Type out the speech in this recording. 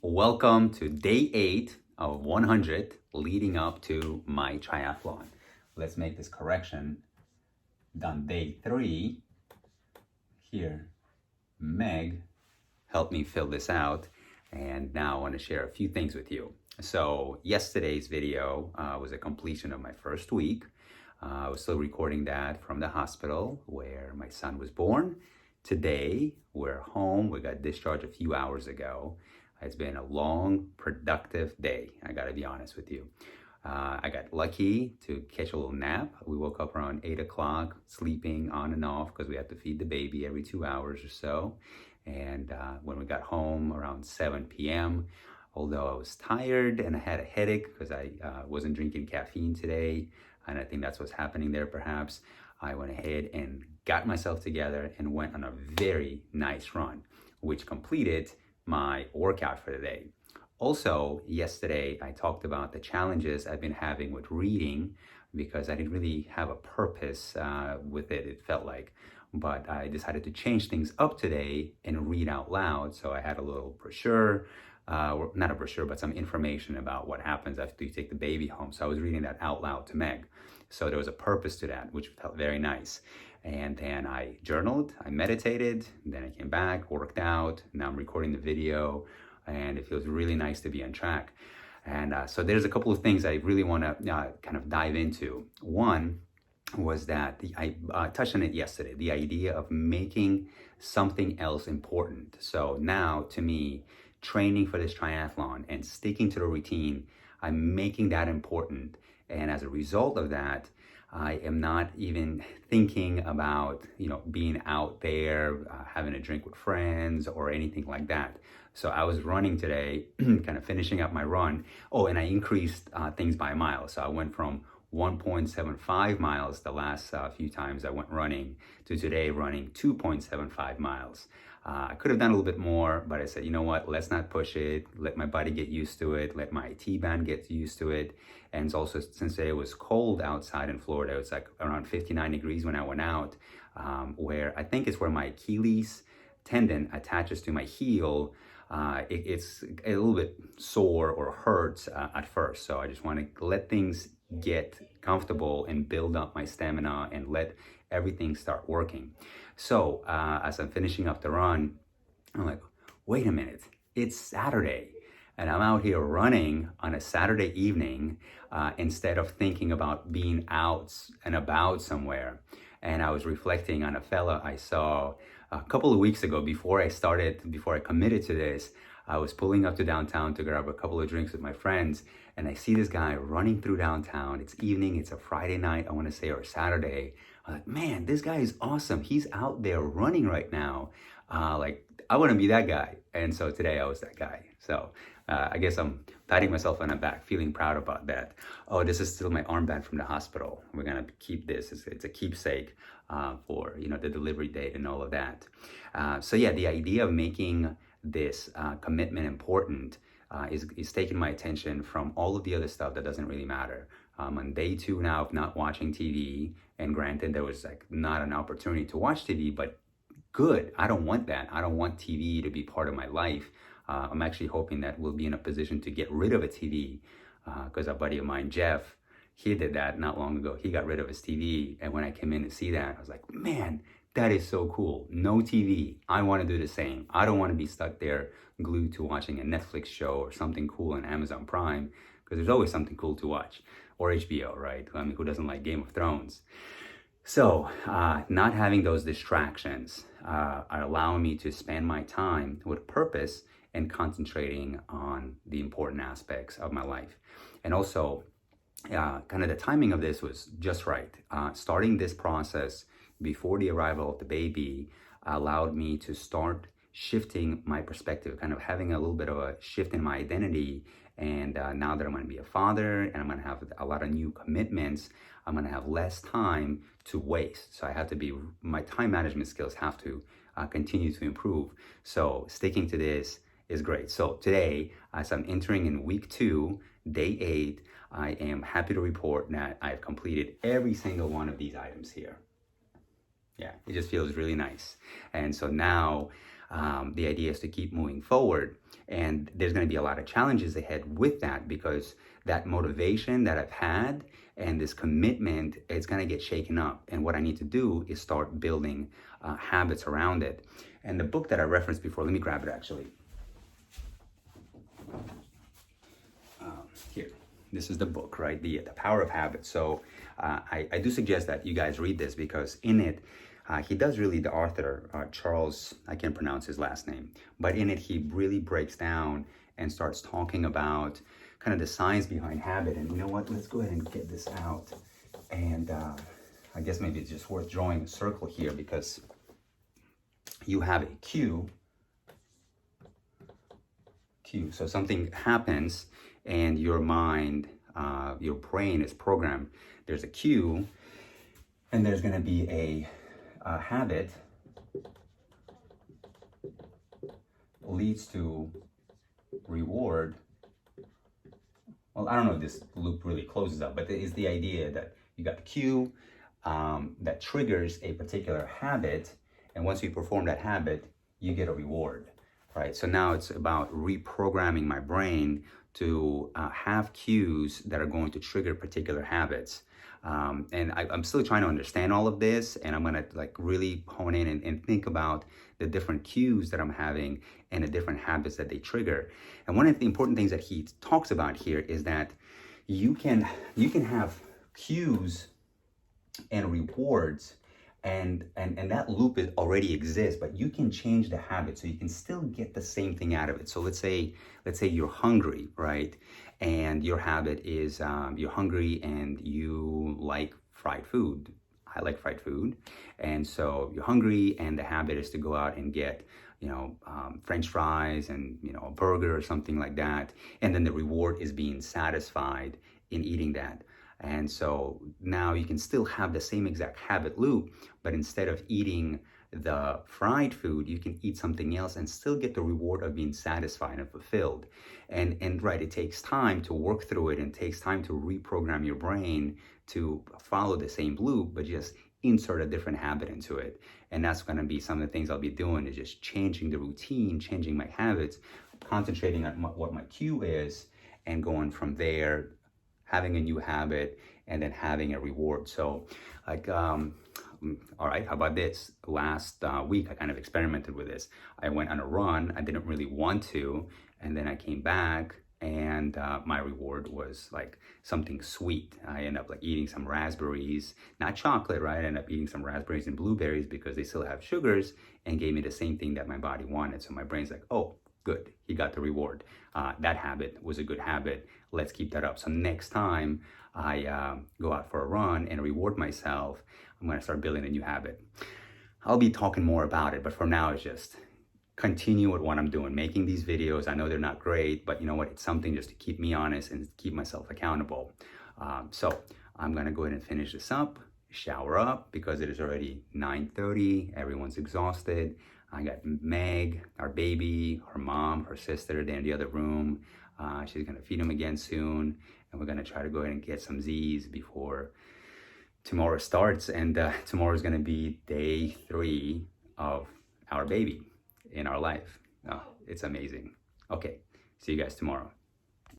Welcome to day 8 of 100 leading up to my triathlon. Let's make this correction. Done day 3. Here, Meg helped me fill this out, and now I want to share a few things with you. So yesterday's video was a completion of my first week. I was still recording that from the hospital where my son was born. Today, we're home. We got discharged a few hours ago. It's been a long, productive day, I gotta be honest with you. I got lucky to catch a little nap. We woke up around 8 o'clock, sleeping on and off because we had to feed the baby every 2 hours or so. And when we got home around 7 p.m., although I was tired and I had a headache because I wasn't drinking caffeine today, and I think that's what's happening there perhaps, I went ahead and got myself together and went on a very nice run, which completed my workout for the day. Also, yesterday I talked about the challenges I've been having with reading because I didn't really have a purpose with it, it felt like. But I decided to change things up today and read out loud. So I had a little brochure, not a brochure, but some information about what happens after you take the baby home. So I was reading that out loud to Meg. So there was a purpose to that, which felt very nice. And then I journaled, I meditated, then I came back, worked out, now I'm recording the video, and it feels really nice to be on track. And so there's a couple of things I really want to kind of dive into. One was that I touched on it yesterday, the idea of making something else important. So now, to me, training for this triathlon and sticking to the routine, I'm making that important. And as a result of that, I am not even thinking about, being out there, having a drink with friends or anything like that. So I was running today, kind of finishing up my run. Oh, and I increased things by a mile. So I went from 1.75 miles the last few times I went running to today running 2.75 miles. I could have done a little bit more, but I said, you know what, let's not push it. Let my body get used to it. Let my T-band get used to it. And also, since today was cold outside in Florida, it was like around 59 degrees when I went out, where I think it's where my Achilles tendon attaches to my heel. It's a little bit sore or hurts at first. So I just want to let things get comfortable and build up my stamina and let everything start working. So as I'm finishing up the run, I'm like, wait a minute, it's Saturday. And I'm out here running on a Saturday evening instead of thinking about being out and about somewhere. And I was reflecting on a fella I saw a couple of weeks ago before I committed to this. I was pulling up to downtown to grab a couple of drinks with my friends, and I see this guy running through downtown. It's evening, it's a Friday night, I want to say, or Saturday. I'm like, man, this guy is awesome. He's out there running right now. I want to be that guy. And so today I was that guy. So I guess I'm patting myself on the back, feeling proud about that. Oh, this is still my armband from the hospital. We're going to keep this. It's a keepsake for, the delivery date and all of that. So yeah, the idea of making this commitment important is taking my attention from all of the other stuff that doesn't really matter. On day 2 now of not watching TV, and granted there was not an opportunity to watch TV, but good. I don't want that. I don't want TV to be part of my life. I'm actually hoping that we'll be in a position to get rid of a TV because a buddy of mine, Jeff, he did that not long ago. He got rid of his TV, and when I came in to see that, I was like, man, that is so cool. No TV. I want to do the same. I don't want to be stuck there glued to watching a Netflix show or something cool on Amazon Prime, because there's always something cool to watch. Or HBO, right? I mean, who doesn't like Game of Thrones? So not having those distractions are allowing me to spend my time with purpose and concentrating on the important aspects of my life. And also, kind of the timing of this was just right. Starting this process before the arrival of the baby allowed me to start shifting my perspective, kind of having a little bit of a shift in my identity. And now that I'm going to be a father and I'm going to have a lot of new commitments, I'm going to have less time to waste. So my time management skills have to continue to improve. So sticking to this is great. So today, as I'm entering in week 2, day 8, I am happy to report that I've completed every single one of these items here. Yeah, it just feels really nice. And so now The idea is to keep moving forward. And there's going to be a lot of challenges ahead with that, because that motivation that I've had and this commitment, it's going to get shaken up. And what I need to do is start building habits around it. And the book that I referenced before, let me grab it actually. Here, this is the book, right? The Power of Habit. So I do suggest that you guys read this, because in it, he does really, the author, Charles, I can't pronounce his last name, but in it, he really breaks down and starts talking about kind of the science behind habit. And you know what, let's go ahead and get this out. And I guess maybe it's just worth drawing a circle here, because you have a cue. So something happens and your mind, your brain is programmed. There's a cue, and there's going to be a habit leads to reward. Well, I don't know if this loop really closes up, but it's the idea that you got the cue that triggers a particular habit, and once you perform that habit, you get a reward, right? So now it's about reprogramming my brain to have cues that are going to trigger particular habits. And I'm still trying to understand all of this, and I'm gonna like really hone in and think about the different cues that I'm having and the different habits that they trigger. And one of the important things that he talks about here is that you can have cues and rewards, and that loop already exists, but you can change the habit so you can still get the same thing out of it. So let's say you're hungry, right? And your habit is you're hungry and you like fried food. I like fried food. And so you're hungry, and the habit is to go out and get, French fries and, a burger or something like that. And then the reward is being satisfied in eating that. And so now you can still have the same exact habit loop, but instead of eating the fried food, you can eat something else and still get the reward of being satisfied and fulfilled. And right, it takes time to work through it, and takes time to reprogram your brain to follow the same loop, but just insert a different habit into it. And that's going to be some of the things I'll be doing, is just changing the routine, changing my habits, concentrating on what my cue is, and going from there, having a new habit, and then having a reward. So like, all right, how about this? Last week, I kind of experimented with this. I went on a run. I didn't really want to. And then I came back, and my reward was like something sweet. I ended up like eating some raspberries, not chocolate, right? I ended up eating some raspberries and blueberries because they still have sugars, and gave me the same thing that my body wanted. So my brain's like, oh, good, he got the reward. That habit was a good habit. Let's keep that up. So next time I go out for a run and reward myself, I'm gonna start building a new habit. I'll be talking more about it, but for now it's just continue with what I'm doing, making these videos. I know they're not great, but you know what? It's something just to keep me honest and keep myself accountable. So I'm gonna go ahead and finish this up, shower up, because it is already 9:30. Everyone's exhausted. I got Meg, our baby, her mom, her sister, they're in the other room. She's gonna feed him again soon, and we're gonna try to go ahead and get some Z's before tomorrow starts. And tomorrow is gonna be day 3 of our baby in our life. Oh, it's amazing. Okay, see you guys tomorrow.